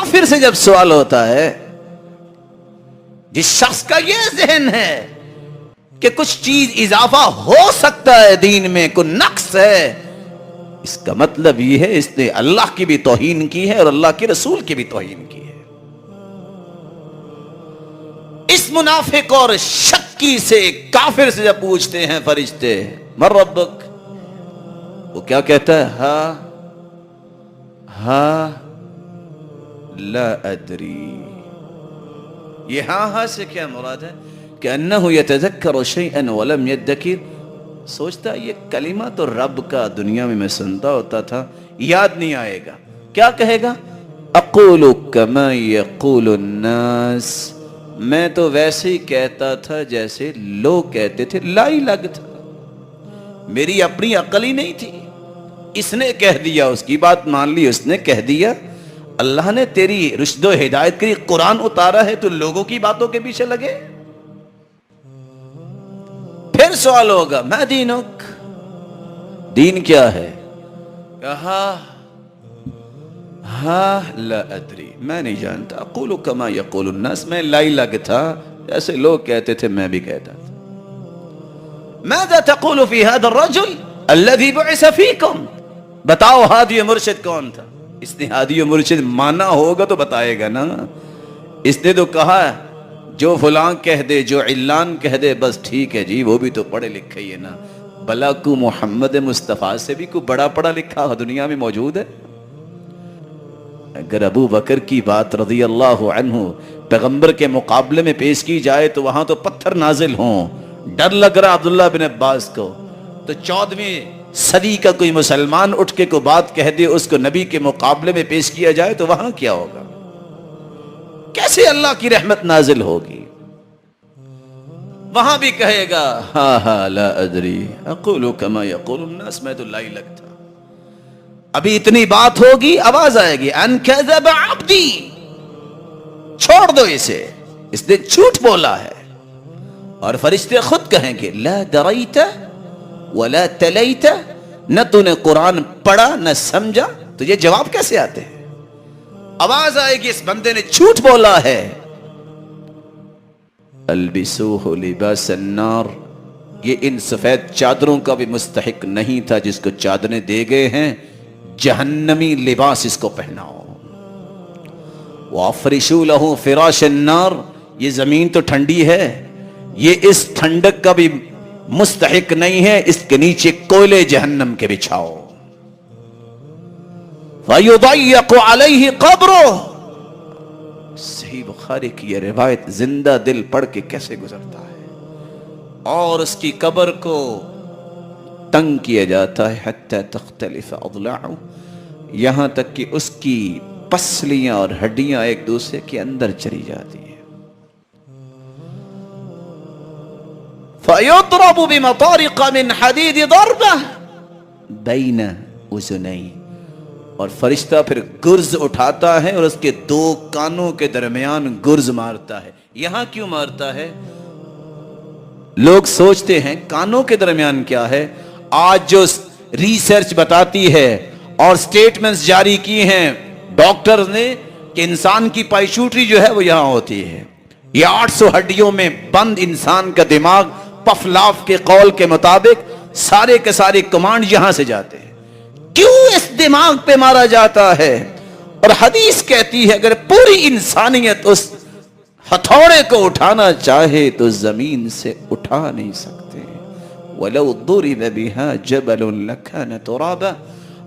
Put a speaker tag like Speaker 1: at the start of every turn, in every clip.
Speaker 1: काफिर से जब सवाल होता है, जिस शख्स का ये ज़हन है कि कुछ चीज इजाफा हो सकता है दीन में, कोई नक्स है, इसका मतलब ये है इसने अल्लाह की भी तौहीन की है और अल्लाह के रसूल की भी तौहीन की है। इस मुनाफिक और शक्की से, काफिर से जब पूछते हैं फरिश्ते मर रब्बुक, वो क्या कहता है? हा ला अदरी। ये हा से क्या मुराद है? कि अन्नहु यतज़क्करु शैअन वलम यद्दकिर, सोचता ये कलिमा तो रब का दुनिया में मैं सुनता होता था, याद नहीं आएगा। क्या कहेगा? अक़ूलु कमा यक़ूलु अन्नास, मैं तो वैसे ही कहता था जैसे लोग कहते थे, लाई लग था, मेरी अपनी अकल ही नहीं थी। इसने कह दिया, उसकी बात मान ली, उसने कह दिया। अल्लाह ने तेरी रुश्दो हिदायत के लिए कुरान उतारा है, तो लोगों की बातों के पीछे लगे। फिर सवाल होगा मैं दीनुक, दीन क्या है? कहा हाँ ला अदरी, मैं नहीं जानता। अक़ूलु कमा यक़ूलु अन्नास, मैं लाई लग था, जैसे लोग कहते थे मैं भी कहता था। माज़ा तक़ूलु फ़ी हाज़ा अर्रजुल अल्लज़ी बुइसा फ़ीकुम, बताओ हादी मुर्शिद कौन था? इसने हादी मुर्शिद माना होगा तो बताएगा ना। इसने तो कहा जो फलां कह दे, जो इल्लान कह दे, बस ठीक है जी, वो भी तो पढ़े लिखे ही है ना। भला को मोहम्मद मुस्तफ़ा से भी कोई बड़ा पढ़ा लिखा दुनिया में मौजूद है? अगर अबू बकर की बात रज़ी अल्लाहु अन्हु पैगंबर के मुकाबले में पेश की जाए तो वहां तो पत्थर नाजिल हों। डर लग रहा अब्दुल्लाह बिन अब्बास को, तो 14वीं सदी का कोई मुसलमान उठ के कोई बात कह दे, उसको नबी के मुकाबले में पेश किया जाए तो वहां क्या होगा? कैसे अल्लाह की रहमत नाजिल होगी? वहां भी कहेगा हा ला अदरी अक़ूलु कमा यक़ूलु अन्नास, मैं तो लाई लगता। अभी इतनी बात होगी, आवाज आएगी अन कज़ब अब्दी, छोड़ दो इसे, इसने झूठ बोला है। और फरिश्ते खुद कहेंगे ला दरैता वला तलैता, न तूने कुरान पढ़ा न समझा, तुझे जवाब कैसे आते हैं? आवाज आएगी इस बंदे ने झूठ बोला है। अल्बिसूहु लिबासन नार, ये इन सफेद चादरों का भी मुस्तहिक नहीं था जिसको चादरें दे गए हैं, जहन्नमी लिबास इसको पहनाओ। वाफरिशू लहू फिराशन नार, ये जमीन तो ठंडी है, ये इस ठंडक का भी मुस्तहिक नहीं है, इसके नीचे कोयले जहन्नम के बिछाओ। फयुदय्यक़ु अलैहि क़ब्रुह, सही बुखारी की यह रिवायत जिंदा दिल पढ़ के कैसे गुजरता है। और उसकी कब्र को तंग किया जाता है, हत्ता तख्तलिफ़ अज़लाअहु, यहां तक कि उसकी पसलियां और हड्डियां एक दूसरे के अंदर चली जाती है। फयुद्रबु बिमतारिक़ मिन हदीद दरबह बैन उज़ुनैहि, और फरिश्ता फिर गुर्ज उठाता है और उसके दो कानों के दरमियान गुर्ज मारता है। यहां क्यों मारता है? लोग सोचते हैं कानों के दरमियान क्या है। आज जो रिसर्च बताती है और स्टेटमेंट्स जारी किए हैं डॉक्टर्स ने कि इंसान की पाइशूटरी जो है वो यहां होती है। ये 800 हड्डियों में बंद इंसान का दिमाग, पफलाफ के कौल के मुताबिक सारे के सारे कमांड यहां से जाते हैं। क्यों इस दिमाग पे मारा जाता है? और हदीस कहती है अगर पूरी इंसानियत उस हथौड़े को उठाना चाहे तो जमीन से उठा नहीं सकते। वलौ दुरिब बिहा जबलुन लकान तुराबा,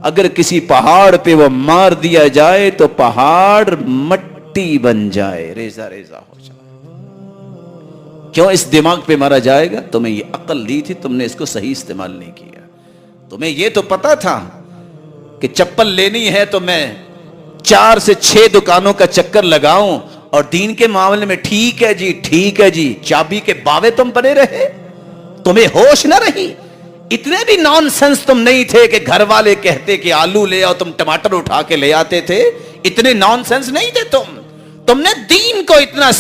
Speaker 1: अगर किसी पहाड़ पे वो मार दिया जाए तो पहाड़ मट्टी बन जाए, रेजा रेजा हो जाए। क्यों इस दिमाग पे मारा जाएगा? तुम्हें ये अक्ल दी थी, तुमने इसको सही इस्तेमाल नहीं किया। तुम्हें ये तो पता था कि चप्पल लेनी है तो मैं 4 से 6 दुकानों का चक्कर लगाऊं, और दीन के मामले में ठीक है जी, ठीक है जी, चाबी के बावे तुम बने रहे। तुम्हें होश ना रही। इतने भी नॉनसेंस तुम नहीं थे कि घर वाले कहते कि आलू ले आओ, तुम टमाटर उठा के ले आते थे। इतने नॉनसेंस नहीं थे तुमने दीन को इतना